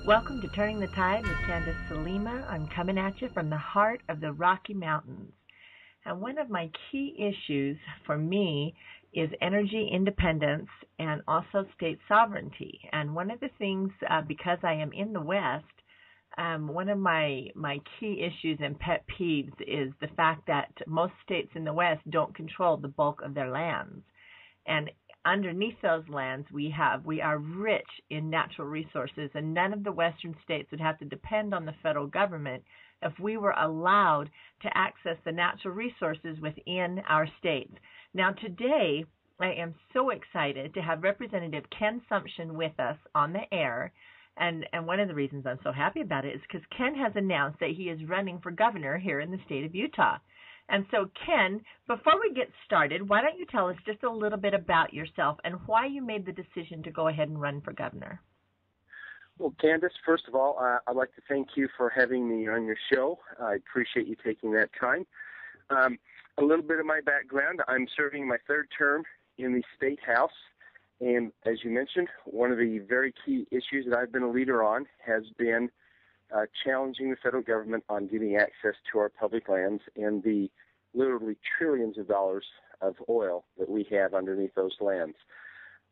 Welcome to Turning the Tide with Candace Salima. I'm coming at you from the heart of the Rocky Mountains. And one of my key issues for me is energy independence and also state sovereignty. And one of the things, because I am in the West, one of my key issues and pet peeves is the fact that most states in the West don't control the bulk of their lands. And underneath those lands we are rich in natural resources, and none of the Western states would have to depend on the federal government if we were allowed to access the natural resources within our states. Now today, I am so excited to have Representative Ken Sumsion with us on the air. And one of the reasons I'm so happy about it is because Ken has announced that he is running for governor here in the state of Utah. And so, Ken, before we get started, why don't you tell us just a little bit about yourself and why you made the decision to go ahead and run for governor? Well, Candace, first of all, I'd like to thank you for having me on your show. I appreciate you taking that time. A little bit of my background, I'm serving my third term in the State House. And as you mentioned, one of the very key issues that I've been a leader on has been challenging the federal government on getting access to our public lands and the literally trillions of dollars of oil that we have underneath those lands.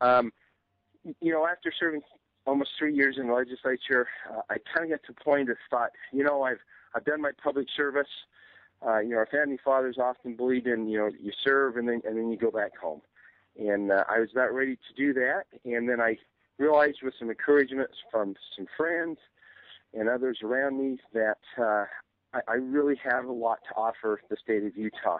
After serving almost 3 years in the legislature, I kind of got to a point of thought, I've done my public service. Our founding fathers often believed in, you serve and then you go back home. And I was about ready to do that. And then I realized with some encouragement from some friends and others around me that I really have a lot to offer the state of Utah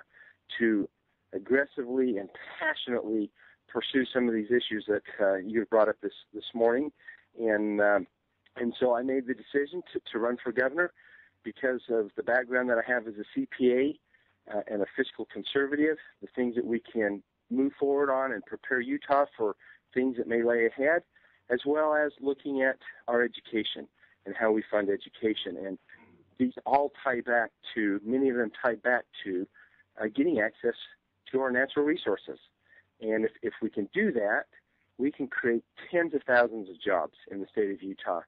to aggressively and passionately pursue some of these issues that you brought up this morning. And so I made the decision to run for governor because of the background that I have as a CPA and a fiscal conservative, the things that we can move forward on and prepare Utah for things that may lay ahead, as well as looking at our education and how we fund education. And these all many of them tie back to getting access to our natural resources. And if we can do that, we can create tens of thousands of jobs in the state of Utah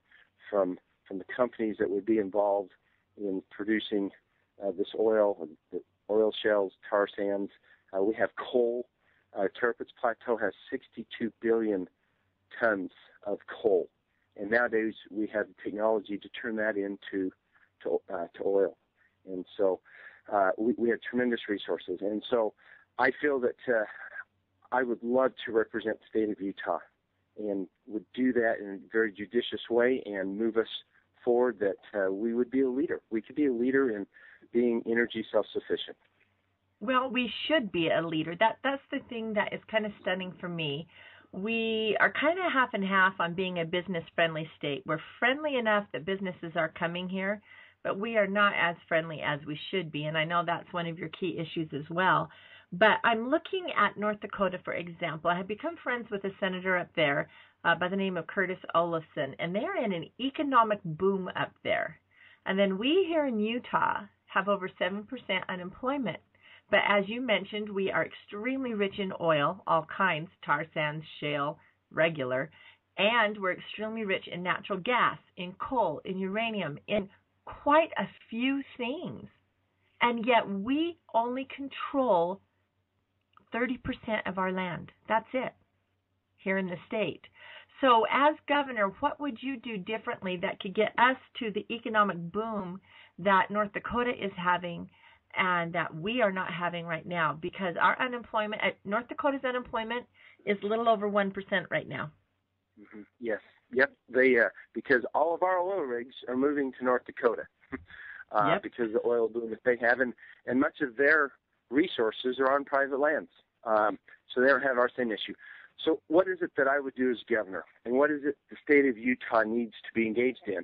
from the companies that would be involved in producing this oil, the oil shales, tar sands. We have coal. Herbert Plateau has 62 billion tons of coal. And nowadays we have the technology to turn that into oil. And so we have tremendous resources. And so I feel that I would love to represent the state of Utah and would do that in a very judicious way and move us forward, that we would be a leader. We could be a leader in being energy self-sufficient. Well, we should be a leader. That's the thing that is kind of stunning for me. We are kind of half and half on being a business-friendly state. We're friendly enough that businesses are coming here, but we are not as friendly as we should be, and I know that's one of your key issues as well. But I'm looking at North Dakota, for example. I have become friends with a senator up there by the name of Curtis Olafson, and they're in an economic boom up there. And then we here in Utah have over 7% unemployment. But as you mentioned, we are extremely rich in oil, all kinds, tar sands, shale, regular, and we're extremely rich in natural gas, in coal, in uranium, in quite a few things. And yet we only control 30% of our land. That's it, here in the state. So as governor, what would you do differently that could get us to the economic boom that North Dakota is having and that we are not having right now? Because our unemployment, North Dakota's unemployment is a little over 1% right now. Mm-hmm. Yes. Yep. They because all of our oil rigs are moving to North Dakota because of the oil boom that they have, and much of their resources are on private lands. So they don't have our same issue. So what is it that I would do as governor, and what is it the state of Utah needs to be engaged in?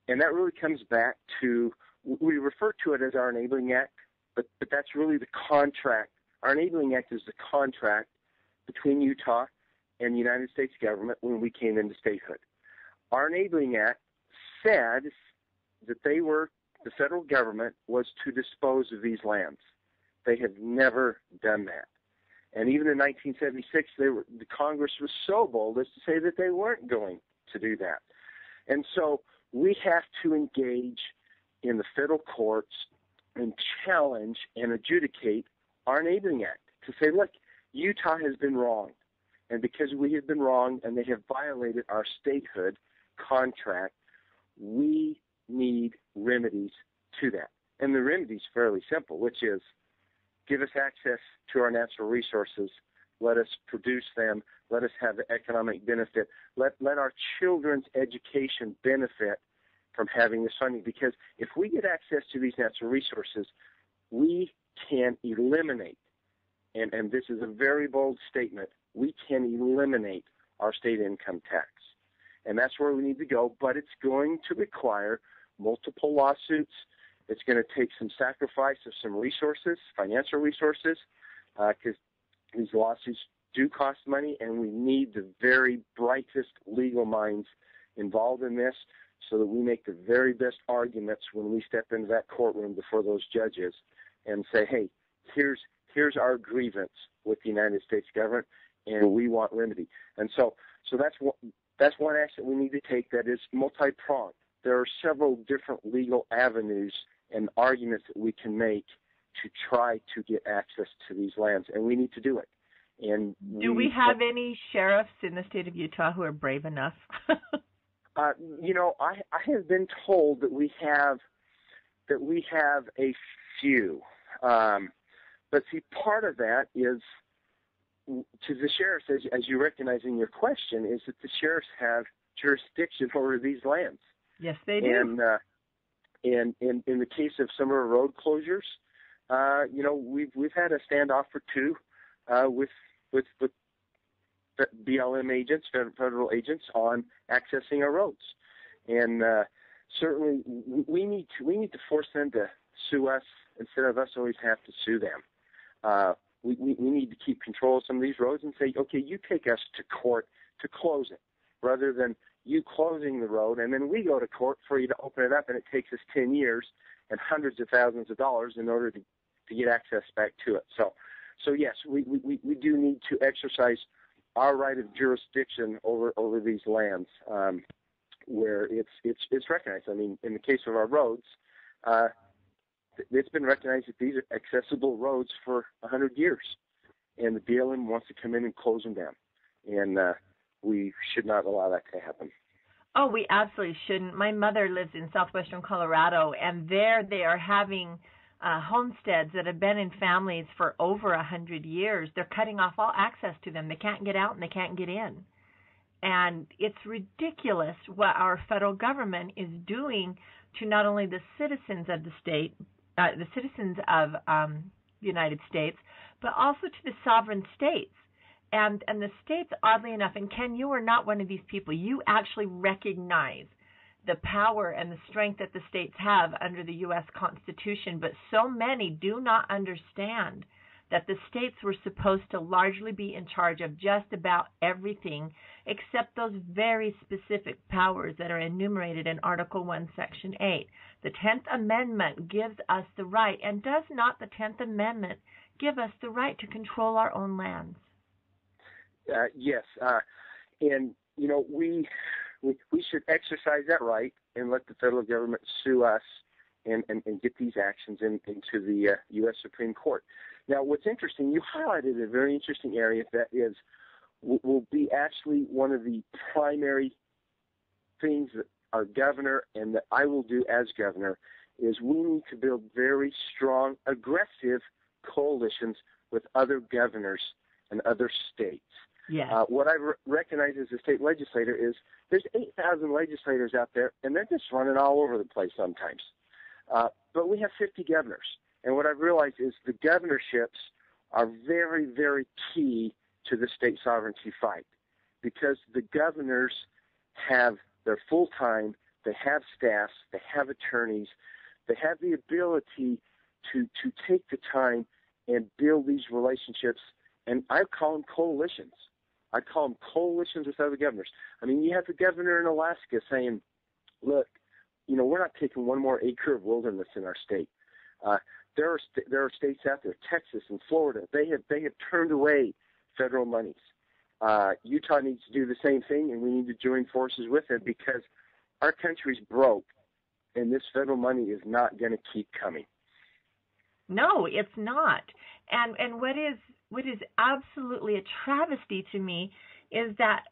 And that really comes back to, we refer to it as our Enabling Act, but that's really the contract. Our Enabling Act is the contract between Utah and the United States government when we came into statehood. Our Enabling Act said that the federal government was to dispose of these lands. They have never done that. And even in 1976, the Congress was so bold as to say that they weren't going to do that. And so we have to engage in the federal courts and challenge and adjudicate our Enabling Act to say, look, Utah has been wrong. And because we have been wrong and they have violated our statehood contract, we need remedies to that. And the remedy is fairly simple, which is give us access to our natural resources. Let us produce them. Let us have the economic benefit. Let our children's education benefit from having this funding. Because if we get access to these natural resources, we can eliminate, and this is a very bold statement, we can eliminate our state income tax. And that's where we need to go, but it's going to require multiple lawsuits. It's going to take some sacrifice of some resources, financial resources, because these lawsuits do cost money, and we need the very brightest legal minds involved in this so that we make the very best arguments when we step into that courtroom before those judges and say, hey, here's our grievance with the United States government, and we want remedy. And so that's one action we need to take that is multi-pronged. There are several different legal avenues and arguments that we can make to try to get access to these lands, and we need to do it. And do we have any sheriffs in the state of Utah who are brave enough? I have been told that we have a few. But see, part of that is to the sheriffs, as you recognize in your question, is that the sheriffs have jurisdiction over these lands. Yes, they do. And in the case of some of our road closures, we've had a standoff or two with BLM agents, federal agents, on accessing our roads, and certainly we need to force them to sue us instead of us always have to sue them. We need to keep control of some of these roads and say, okay, you take us to court to close it, rather than you closing the road and then we go to court for you to open it up, and it takes us 10 years and hundreds of thousands of dollars in order to get access back to it. So yes, we do need to exercise our right of jurisdiction over these lands where it's recognized. I mean, in the case of our roads, it's been recognized that these are accessible roads for 100 years, and the BLM wants to come in and close them down, and we should not allow that to happen. Oh, we absolutely shouldn't. My mother lives in southwestern Colorado, and there they are having homesteads that have been in families for over 100 years. They're cutting off all access to them. They can't get out and they can't get in. And it's ridiculous what our federal government is doing to not only the citizens of the state, the citizens of the United States, but also to the sovereign states. And the states, oddly enough, and Ken, you are not one of these people. You actually recognize the power and the strength that the states have under the U.S. Constitution, but so many do not understand that the states were supposed to largely be in charge of just about everything except those very specific powers that are enumerated in Article 1, Section 8. The 10th Amendment gives us the right, and does not the 10th Amendment give us the right to control our own lands? Yes, and we should exercise that right and let the federal government sue us and get these actions into the U.S. Supreme Court. Now, what's interesting, you highlighted a very interesting area that will be actually one of the primary things that our governor and that I will do as governor is we need to build very strong, aggressive coalitions with other governors and other states. Yeah. What I recognize as a state legislator is there's 8,000 legislators out there, and they're just running all over the place sometimes. But we have 50 governors. And what I've realized is the governorships are very, very key to the state sovereignty fight, because the governors they're full-time, they have staffs, they have attorneys, they have the ability to take the time and build these relationships, and I call them coalitions. I call them coalitions with other governors. I mean, you have the governor in Alaska saying, look, we're not taking one more acre of wilderness in our state. There are states out there, Texas and Florida, they have turned away federal monies. Utah needs to do the same thing, and we need to join forces with it, because our country's broke, and this federal money is not going to keep coming. No, it's not. And what is absolutely a travesty to me is that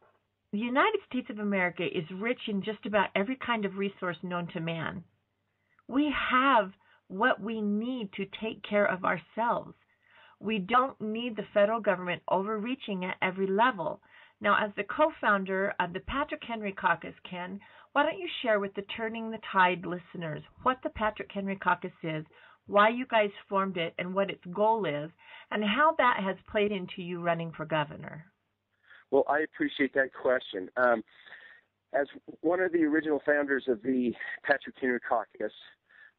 the United States of America is rich in just about every kind of resource known to man. We have what we need to take care of ourselves. We don't need the federal government overreaching at every level. Now, as the co-founder of the Patrick Henry Caucus, Ken, why don't you share with the Turning the Tide listeners what the Patrick Henry Caucus is, why you guys formed it, and what its goal is, and how that has played into you running for governor? Well, I appreciate that question. As one of the original founders of the Patrick Henry Caucus,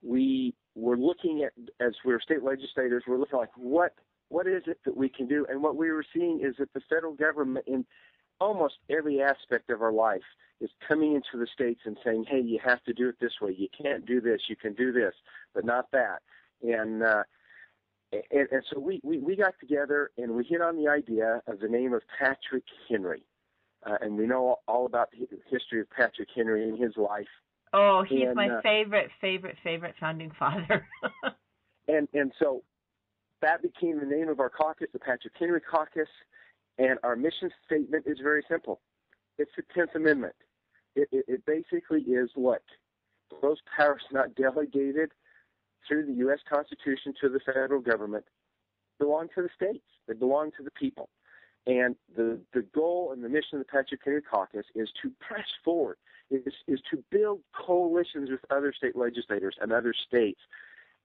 we were looking at, as we were state legislators, we're looking like, what is it that we can do? And what we were seeing is that the federal government in almost every aspect of our life is coming into the states and saying, hey, you have to do it this way. You can't do this. You can do this, but not that. And so we got together and we hit on the idea of the name of Patrick Henry. And we know all about the history of Patrick Henry and his life. Oh, he's my favorite founding father. and so that became the name of our caucus, the Patrick Henry Caucus. And our mission statement is very simple. It's the 10th Amendment. It basically is, look, those powers not delegated through the U.S. Constitution to the federal government belong to the states. They belong to the people. And the goal and the mission of the Patrick Henry Caucus is to press forward, is to build coalitions with other state legislators and other states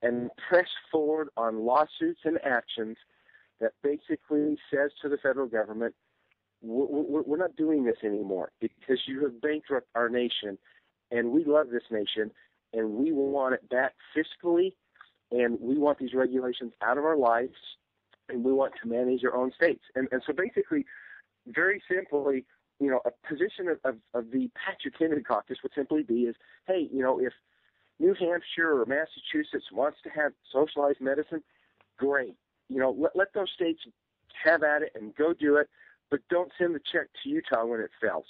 and press forward on lawsuits and actions that basically says to the federal government, we're not doing this anymore because you have bankrupted our nation, and we love this nation, and we want it back fiscally, and we want these regulations out of our lives, and we want to manage our own states. And so basically, very simply, a position of the Patrick Henry Caucus would simply be is, hey, if New Hampshire or Massachusetts wants to have socialized medicine, great. Let those states have at it and go do it, but don't send the check to Utah when it fails.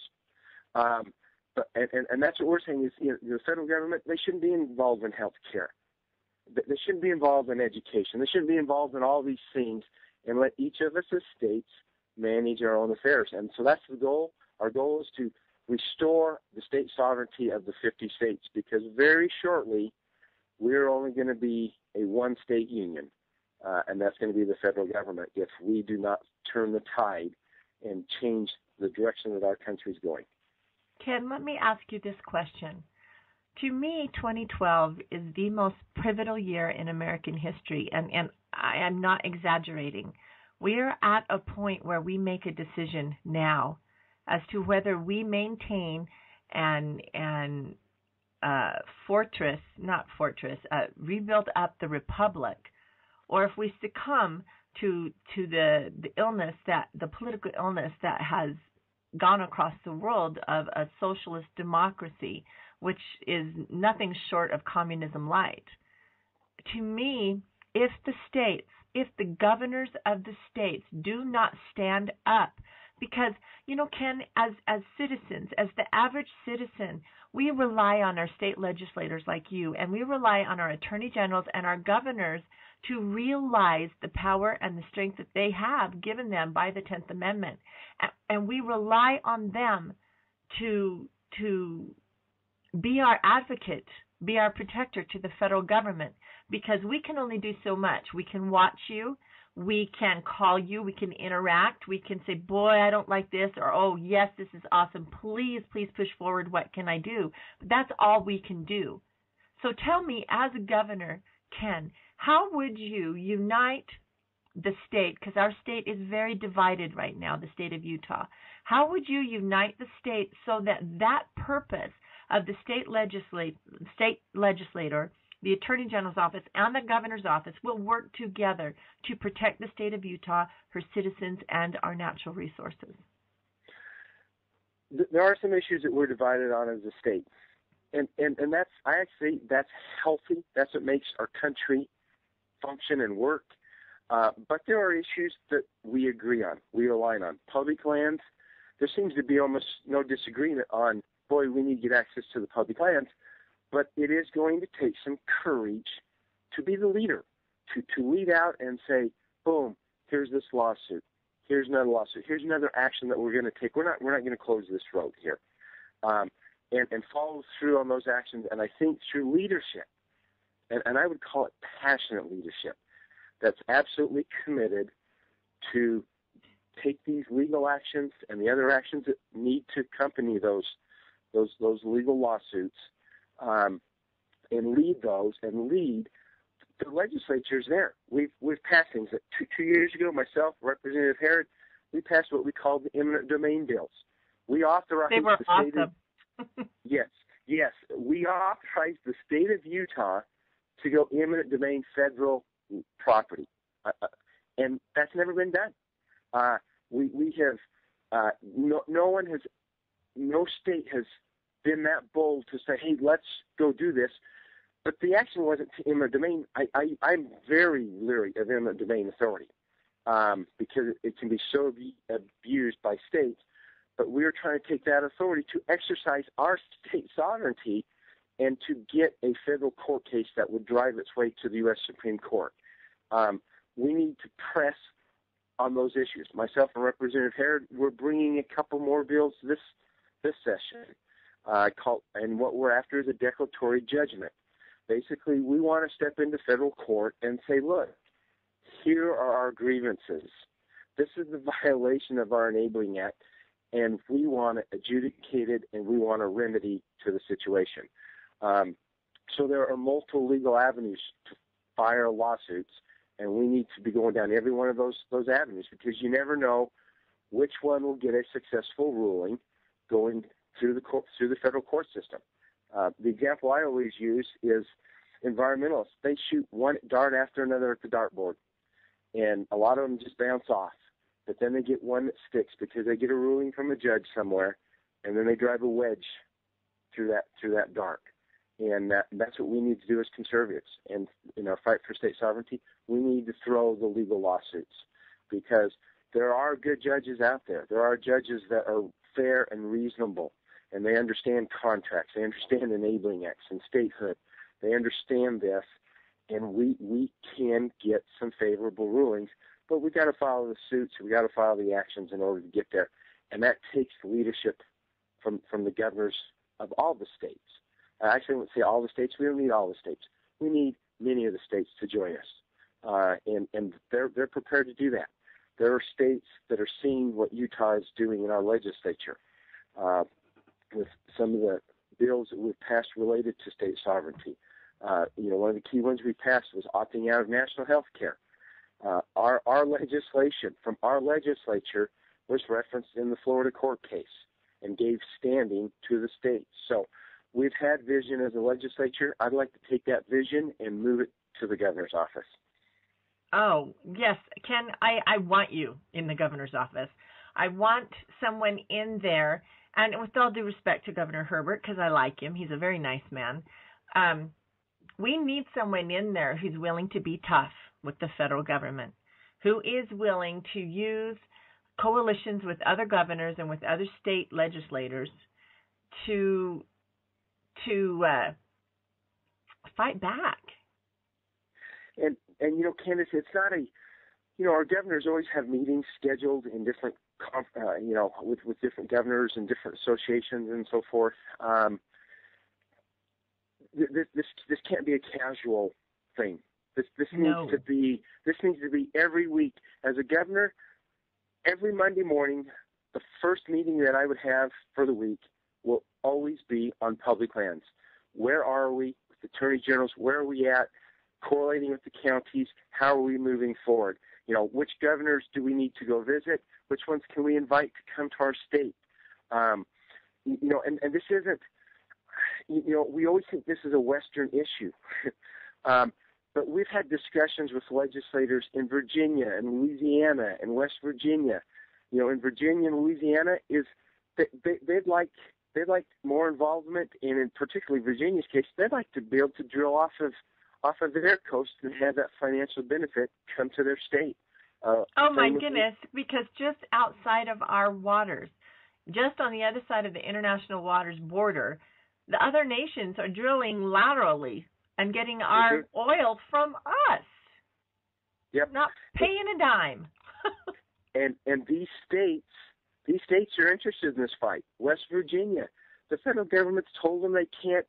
And that's what we're saying is, the federal government, they shouldn't be involved in health care. They shouldn't be involved in education. They shouldn't be involved in all these things, and let each of us as states manage our own affairs. And so that's the goal. Our goal is to restore the state sovereignty of the 50 states, because very shortly we're only going to be a one-state union, and that's going to be the federal government if we do not turn the tide and change the direction that our country is going. Ken, let me ask you this question. To me, 2012 is the most pivotal year in American history, and I am not exaggerating. We are at a point where we make a decision now as to whether we maintain and rebuild up the republic, or if we succumb to the illness, that the political illness that has gone across the world of a socialist democracy, which is nothing short of communism light. To me, if the governors of the states do not stand up, because, Ken, as citizens, as the average citizen, we rely on our state legislators like you, and we rely on our attorney generals and our governors to realize the power and the strength that they have given them by the 10th Amendment. And we rely on them to be our advocate, be our protector to the federal government, because we can only do so much. We can watch you. We can call you. We can interact. We can say, boy, I don't like this, or, oh, yes, this is awesome. Please push forward. What can I do? But that's all we can do. So tell me, as a governor, Ken, how would you unite the state, because our state is very divided right now, the state of Utah. How would you unite the state so that purpose of the state legislator, the Attorney General's office, and the Governor's office will work together to protect the state of Utah, her citizens, and our natural resources? There are some issues that we're divided on as a state. And that's healthy. That's what makes our country function and work. But there are issues that we agree on, we align on. Public lands, there seems to be almost no disagreement on boy, we need to get access to the public lands. But it is going to take some courage to be the leader, to lead out and say, boom, here's this lawsuit. Here's another lawsuit. Here's another action that we're going to take. We're not going to close this road here. And follow through on those actions. And I think through leadership, and I would call it passionate leadership, that's absolutely committed to take these legal actions and the other actions that need to accompany those legal lawsuits, and lead those and lead. The legislature's there. We've passed things. 2 years ago, myself, Representative Herbert, we passed what we called the eminent domain bills. We authorized they were the awesome. state of, yes, we authorized the state of Utah to go eminent domain federal property, and that's never been done. We have no state has been that bold to say, hey, let's go do this. But the action wasn't to eminent domain. I'm very leery of eminent domain authority because it can be so abused by states. But we're trying to take that authority to exercise our state sovereignty and to get a federal court case that would drive its way to the U.S. Supreme Court. We need to press on those issues. Myself and Representative Herbert, we're bringing a couple more bills this session. And what we're after is a declaratory judgment. Basically, we want to step into federal court and say, look, here are our grievances. This is the violation of our Enabling Act, and we want it adjudicated, and we want a remedy to the situation. So there are multiple legal avenues to file lawsuits, and we need to be going down every one of those avenues because you never know which one will get a successful ruling going through the federal court system. The example I always use is environmentalists. They shoot one dart after another at the dartboard, and a lot of them just bounce off. But then they get one that sticks because they get a ruling from a judge somewhere, and then they drive a wedge through that dart. And that's what we need to do as conservatives. And in our fight for state sovereignty, we need to throw the legal lawsuits because there are good judges out there. There are judges that are fair and reasonable, and they understand contracts. They understand enabling acts and statehood. They understand this, and we can get some favorable rulings, but we got to follow the suits. We got to follow the actions in order to get there, and that takes leadership from the governors of all the states. I actually wouldn't say all the states. We don't need all the states. We need many of the states to join us, and they're prepared to do that. There are states that are seeing what Utah is doing in our legislature with some of the bills that we've passed related to state sovereignty. One of the key ones we passed was opting out of national health care. Our legislation from our legislature was referenced in the Florida court case and gave standing to the states. So we've had vision as a legislature. I'd like to take that vision and move it to the governor's office. Oh, yes. Ken, I want you in the governor's office. I want someone in there, and with all due respect to Governor Herbert, because I like him, he's a very nice man, we need someone in there who's willing to be tough with the federal government, who is willing to use coalitions with other governors and with other state legislators to fight back. And Candace, it's not our governors always have meetings scheduled in different, with different governors and different associations and so forth. This can't be a casual thing. This needs to be every week. As a governor, every Monday morning, the first meeting that I would have for the week will always be on public lands. Where are we with the attorney generals? Where are we at? Correlating with the counties, how are we moving forward? Which governors do we need to go visit? Which ones can we invite to come to our state? And this isn't, we always think this is a Western issue. But we've had discussions with legislators in Virginia and Louisiana and West Virginia. In Virginia and Louisiana, they'd like more involvement, and in particularly Virginia's case, they'd like to be able to drill off of their coast and have that financial benefit come to their state. Oh my goodness, because just outside of our waters just on the other side of the international waters border, the other nations are drilling laterally and getting our oil from us. Yep. Not paying a dime. and these states are interested in this fight. West Virginia, the federal government's told them they can't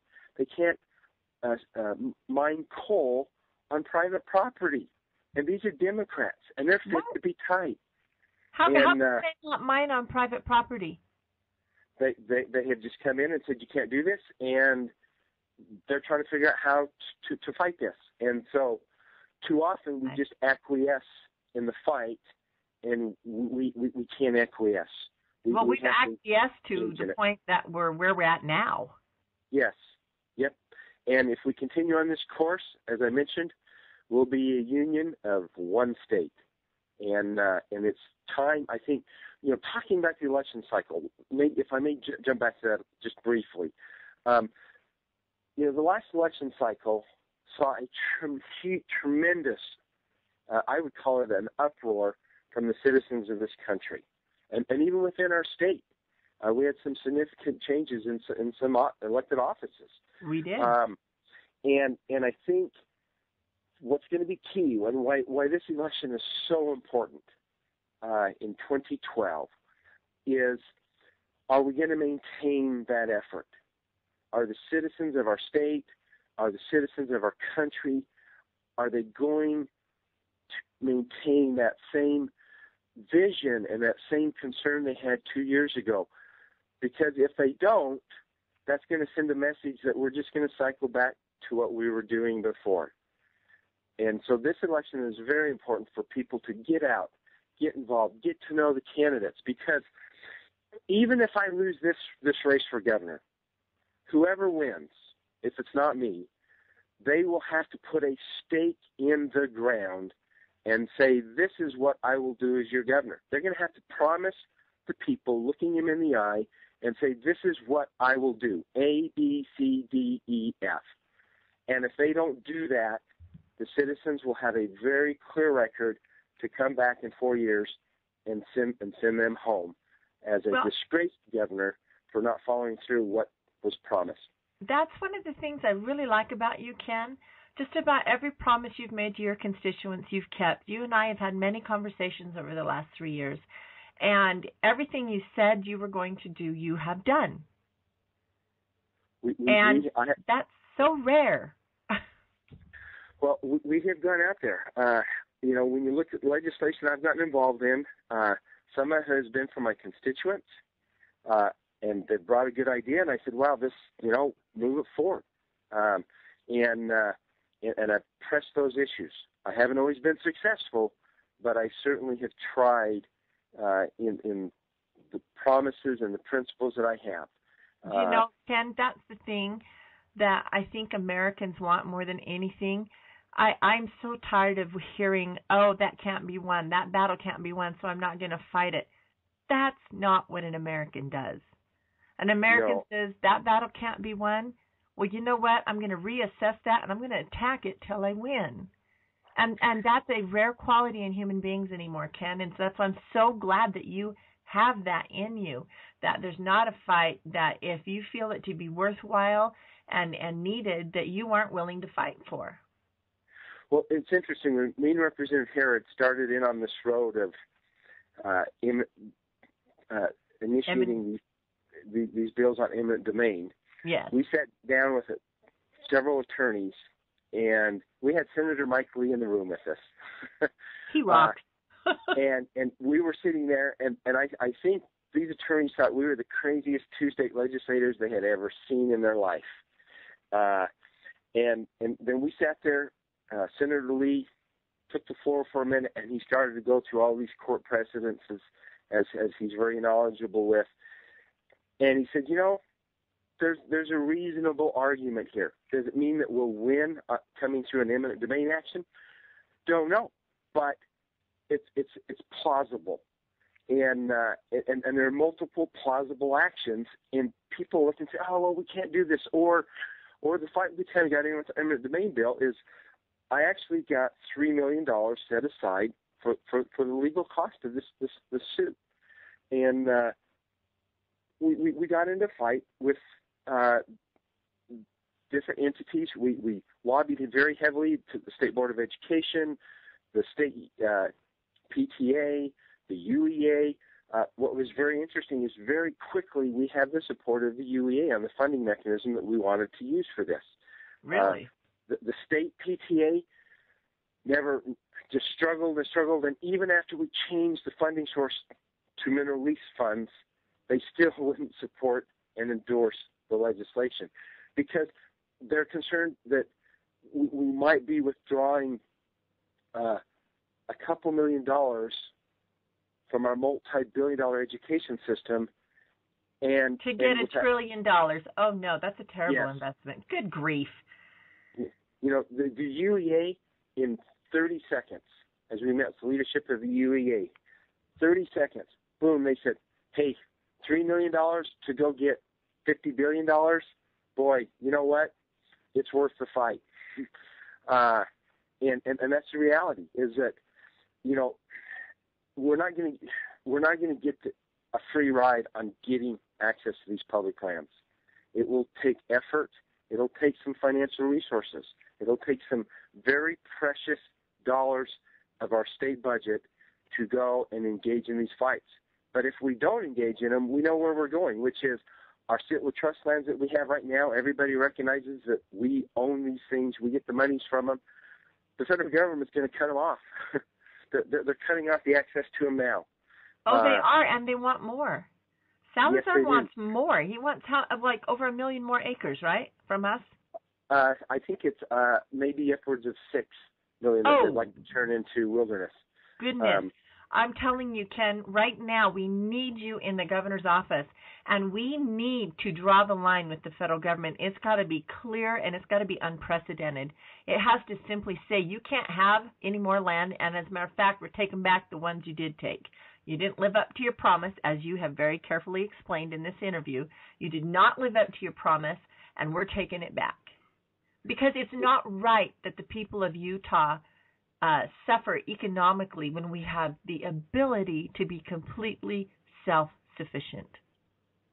mine coal on private property, and these are Democrats, and they're fit to be tight. How can they not mine on private property? They have just come in and said you can't do this, and they're trying to figure out how to fight this. And so, too often we just acquiesce in the fight, and we can't acquiesce. We've acquiesced to the point that we're where we're at now. Yes. Yep. And if we continue on this course, as I mentioned, we'll be a union of one state. And it's time, I think, talking about the election cycle, if I may jump back to that just briefly. The last election cycle saw a tremendous, I would call it an uproar from the citizens of this country. And even within our state, we had some significant changes in some elected offices. We did. And I think what's going to be key, and why this election is so important in 2012, is are we going to maintain that effort? Are the citizens of our state, are the citizens of our country, are they going to maintain that same vision and that same concern they had 2 years ago? Because if they don't, that's going to send a message that we're just going to cycle back to what we were doing before. And so this election is very important for people to get out, get involved, get to know the candidates. Because even if I lose this race for governor, whoever wins, if it's not me, they will have to put a stake in the ground and say, this is what I will do as your governor. They're going to have to promise the people, looking them in the eye, and say, this is what I will do, A, B, C, D, E, F. And if they don't do that, the citizens will have a very clear record to come back in 4 years and send them home as a disgraced governor for not following through what was promised. That's one of the things I really like about you, Ken. Just about every promise you've made to your constituents, you've kept. You and I have had many conversations over the last 3 years, and everything you said you were going to do, you have done. That's so rare. Well, we have gone out there. When you look at legislation I've gotten involved in, some of it has been from my constituents, and they brought a good idea, and I said, wow, this, move it forward. And I've pressed those issues. I haven't always been successful, but I certainly have tried in the promises and the principles that I have. Ken, that's the thing that I think Americans want more than anything. I'm so tired of hearing, that can't be won, that battle can't be won, so I'm not going to fight it. That's not what an American does. An American says, that battle can't be won. Well, you know what? I'm going to reassess that, and I'm going to attack it till I win. And that's a rare quality in human beings anymore, Ken. And so that's why I'm so glad that you have that in you, that there's not a fight that if you feel it to be worthwhile and needed, that you aren't willing to fight for. Well, it's interesting. When me and Representative Herbert started in on this road of initiating these bills on eminent domain, yes, we sat down with several attorneys, and we had Senator Mike Lee in the room with us. He rocked. And we were sitting there, and I think these attorneys thought we were the craziest two state legislators they had ever seen in their life. And then we sat there. Senator Lee took the floor for a minute, and he started to go through all these court precedents as he's very knowledgeable with. And he said, there's a reasonable argument here. Does it mean that we'll win coming through an eminent domain action? Don't know, but it's plausible, and there are multiple plausible actions, and people look and say, we can't do this, or the fight we kind of got in with the eminent domain bill is I actually got $3 million set aside for the legal cost of this suit, and we got into a fight with different entities. We lobbied very heavily to the State Board of Education, the state PTA, the UEA. What was very interesting is very quickly we had the support of the UEA on the funding mechanism that we wanted to use for this. Really? The state PTA never just struggled and struggled, and even after we changed the funding source to mineral lease funds, they still wouldn't support and endorse the legislation because they're concerned that we might be withdrawing a couple $1 million from our multi-billion-dollar education system, and to get $1 trillion. Oh no, that's a terrible investment. Good grief! You know, the UEA in 30 seconds, as we met with the leadership of the UEA, 30 seconds, boom, they said, hey, $3 million to go get $50 billion. Boy, you know what? It's worth the fight. And that's the reality is that, you know, we're not going to get a free ride on getting access to these public lands. It will take effort. It'll take some financial resources. It'll take some very precious dollars of our state budget to go and engage in these fights. But if we don't engage in them, we know where we're going, which is our civil trust lands that we have right now. Everybody recognizes that we own these things. We get the monies from them. The federal government's going to cut them off. They're cutting off the access to them now. Oh, they are, and they want more. Salazar yes, wants more. He wants like over 1 million more acres, right, from us? I think it's maybe upwards of 6 million that they'd like to turn into wilderness. Goodness. I'm telling you, Ken, right now we need you in the governor's office, and we need to draw the line with the federal government. It's got to be clear, and it's got to be unprecedented. It has to simply say you can't have any more land, and as a matter of fact, we're taking back the ones you did take. You didn't live up to your promise, as you have very carefully explained in this interview. You did not live up to your promise, and we're taking it back. Because it's not right that the people of Utah suffer economically when we have the ability to be completely self-sufficient.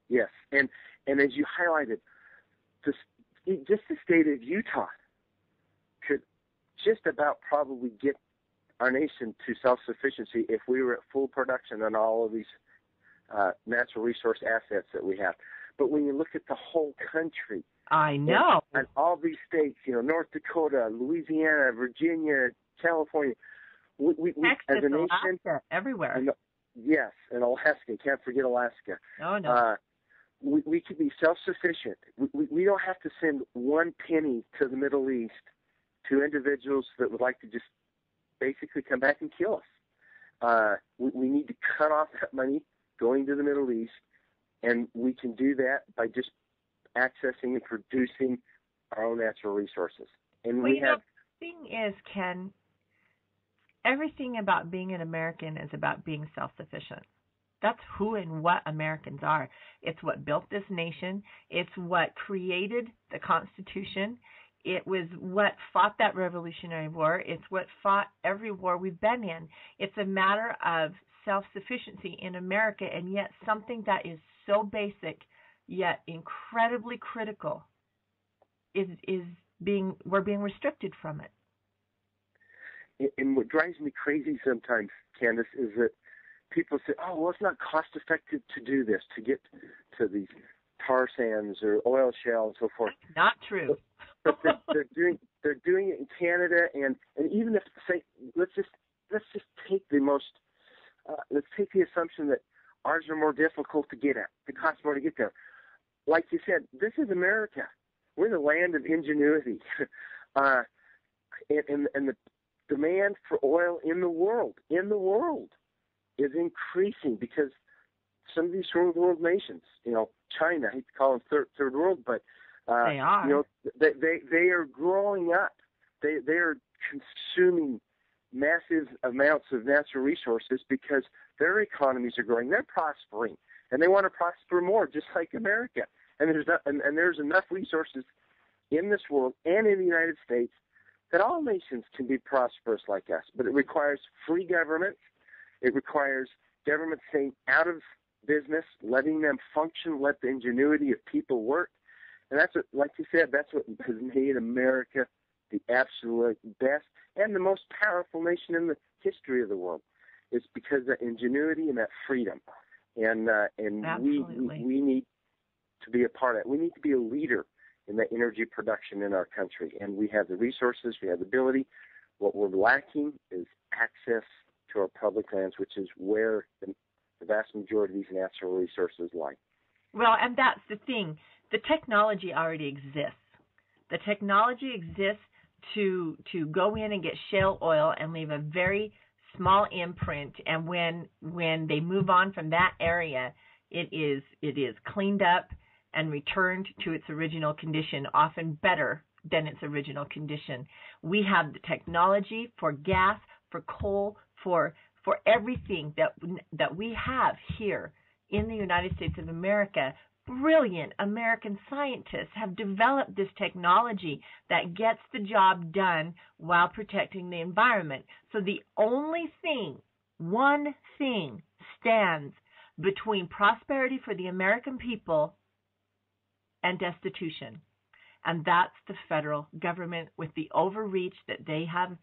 Yes, and as you highlighted, just the state of Utah could just about probably get our nation to self-sufficiency if we were at full production on all of these natural resource assets that we have. But when you look at the whole country, I know, and all these states, you know, North Dakota, Louisiana, Virginia, California, we Texas, as a nation, Alaska, everywhere. Yes, and Alaska. Can't forget Alaska. Oh no. We could be self-sufficient. We don't have to send one penny to the Middle East to individuals that would like to just basically come back and kill us. We need to cut off that money going to the Middle East, and we can do that by just accessing and producing our own natural resources. And well, the thing is, Ken, everything about being an American is about being self-sufficient. That's who and what Americans are. It's what built this nation. It's what created the Constitution. It was what fought that Revolutionary War. It's what fought every war we've been in. It's a matter of self-sufficiency in America, and yet something that is so basic yet incredibly critical we're being restricted from it. And what drives me crazy sometimes, Candace, is that people say, oh, well, it's not cost-effective to do this, to get to these tar sands or oil shale and so forth. That's not true. But they're doing it in Canada, and even if, say, let's just take let's take the assumption that ours are more difficult to get at. It costs more to get there. Like you said, this is America. We're the land of ingenuity. And the demand for oil in the world is increasing because some of these third world nations, you know, China, I hate to call them third world, but they are. You know, they are growing up. They are consuming massive amounts of natural resources because their economies are growing. They're prospering, and they want to prosper more, just like America. And there's enough resources in this world and in the United States that all nations can be prosperous like us. But it requires free government. It requires government staying out of business, letting them function, let the ingenuity of people work. And that's what, like you said, that's what has made America the absolute best and the most powerful nation in the history of the world. It's because of that ingenuity and that freedom. And we need to be a part of it. We need to be a leader in the energy production in our country. And we have the resources, we have the ability. What we're lacking is access to our public lands, which is where the vast majority of these natural resources lie. Well, and that's the thing. The technology already exists. The technology exists to go in and get shale oil and leave a very small imprint, and when they move on from that area, it is cleaned up and returned to its original condition, often better than its original condition. We have the technology for gas, for coal, for everything that we have here in the United States of America. Brilliant American scientists have developed this technology that gets the job done while protecting the environment. So the only thing, one thing, stands between prosperity for the American people and destitution. And that's the federal government, with the overreach that they have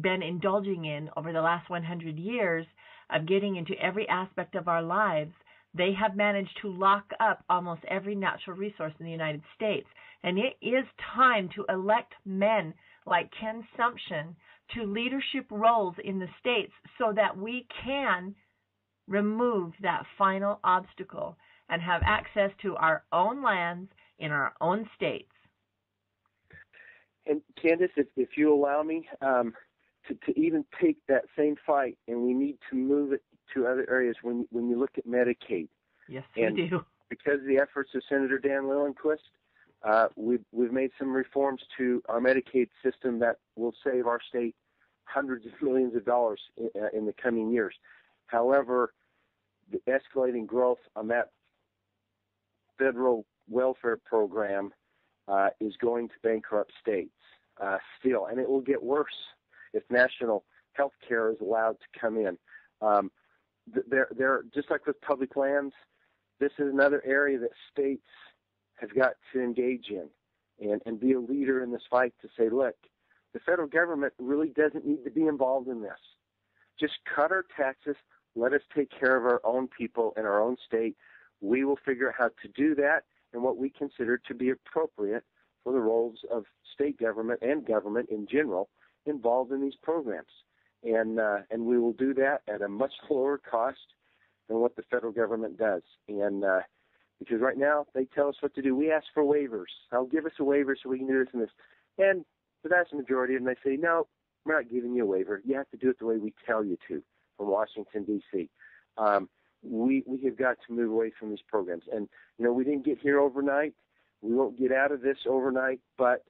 been indulging in over the last 100 years of getting into every aspect of our lives. They have managed to lock up almost every natural resource in the United States. And it is time to elect men like Ken Sumsion to leadership roles in the states so that we can remove that final obstacle and have access to our own lands in our own states. And Candace, if you allow me to even take that same fight, and we need to move it to other areas when you look at Medicaid. Yes, and we do. Because of the efforts of Senator Dan Lillenquist, we've made some reforms to our Medicaid system that will save our state hundreds of millions of dollars in the coming years. However, the escalating growth on that federal welfare program is going to bankrupt states still, and it will get worse if national health care is allowed to come in. They're just like with public lands, this is another area that states have got to engage in and be a leader in this fight to say, look, the federal government really doesn't need to be involved in this. Just cut our taxes, let us take care of our own people in our own state. We will figure out how to do that and what we consider to be appropriate for the roles of state government and government in general involved in these programs. And we will do that at a much lower cost than what the federal government does. And because right now they tell us what to do. We ask for waivers. I'll give us a waiver so we can do this and this. And the vast majority of them, they say, no, we're not giving you a waiver. You have to do it the way we tell you to from Washington, D.C. We have got to move away from these programs. And, we didn't get here overnight. We won't get out of this overnight, but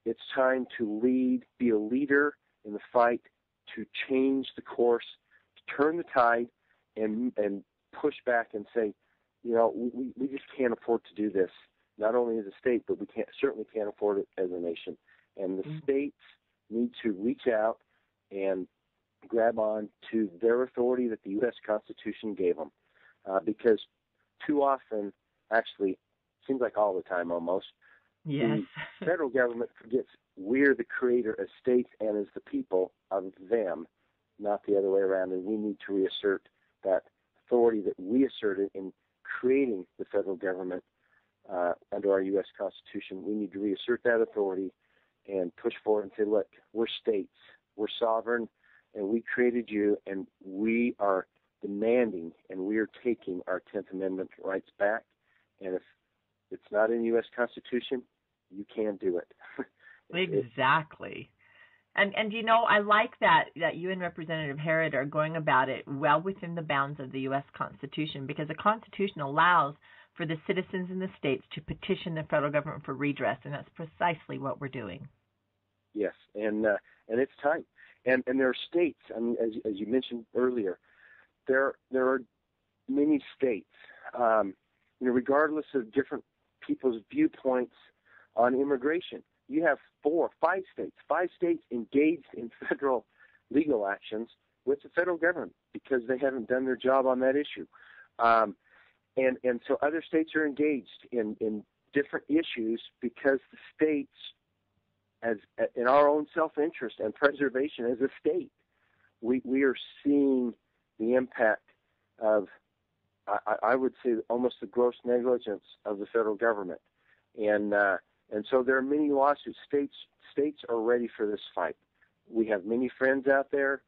it's time to lead, be a leader in the fight to change the course, to turn the tide, and push back and say, we just can't afford to do this, not only as a state, but we certainly can't afford it as a nation. And the states need to reach out and grab on to their authority that the U.S. Constitution gave them, because too often, actually, seems like all the time almost, yes, the federal government forgets we're the creator as states and as the people of them, not the other way around. And we need to reassert that authority that we asserted in creating the federal government under our U.S. Constitution. We need to reassert that authority and push forward and say, look, we're states, we're sovereign, and we created you, and we are demanding and we are taking our 10th Amendment rights back. And if it's not in the U.S. Constitution, you can't do it. Exactly. And I like that you and Representative Herbert are going about it well within the bounds of the U.S. Constitution, because the Constitution allows for the citizens in the states to petition the federal government for redress, and that's precisely what we're doing. Yes, and it's time. And there are states, as you mentioned earlier, there are many states, regardless of different people's viewpoints on immigration. You have 5 states engaged in federal legal actions with the federal government because they haven't done their job on that issue. And so other states are engaged in different issues because the states, as in our own self-interest and preservation as a state, we are seeing the impact of, I would say, almost the gross negligence of the federal government. And so there are many lawsuits. States are ready for this fight. We have many friends out there.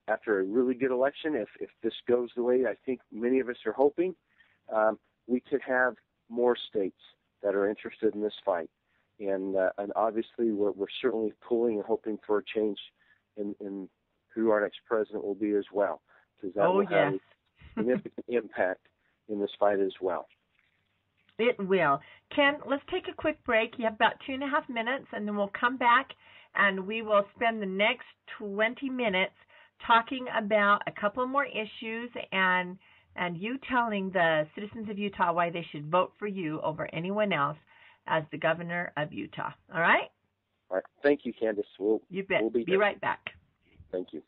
After a really good election, if this goes the way I think many of us are hoping, we could have more states that are interested in this fight. And obviously, we're certainly pulling and hoping for a change in who our next president will be as well, because that will have a significant impact in this fight as well. It will. Ken, let's take a quick break. You have about 2.5 minutes, and then we'll come back, and we will spend the next 20 minutes talking about a couple more issues and you telling the citizens of Utah why they should vote for you over anyone else as the governor of Utah. All right? All right. Thank you, Candace. You bet. We'll be right back. Thank you.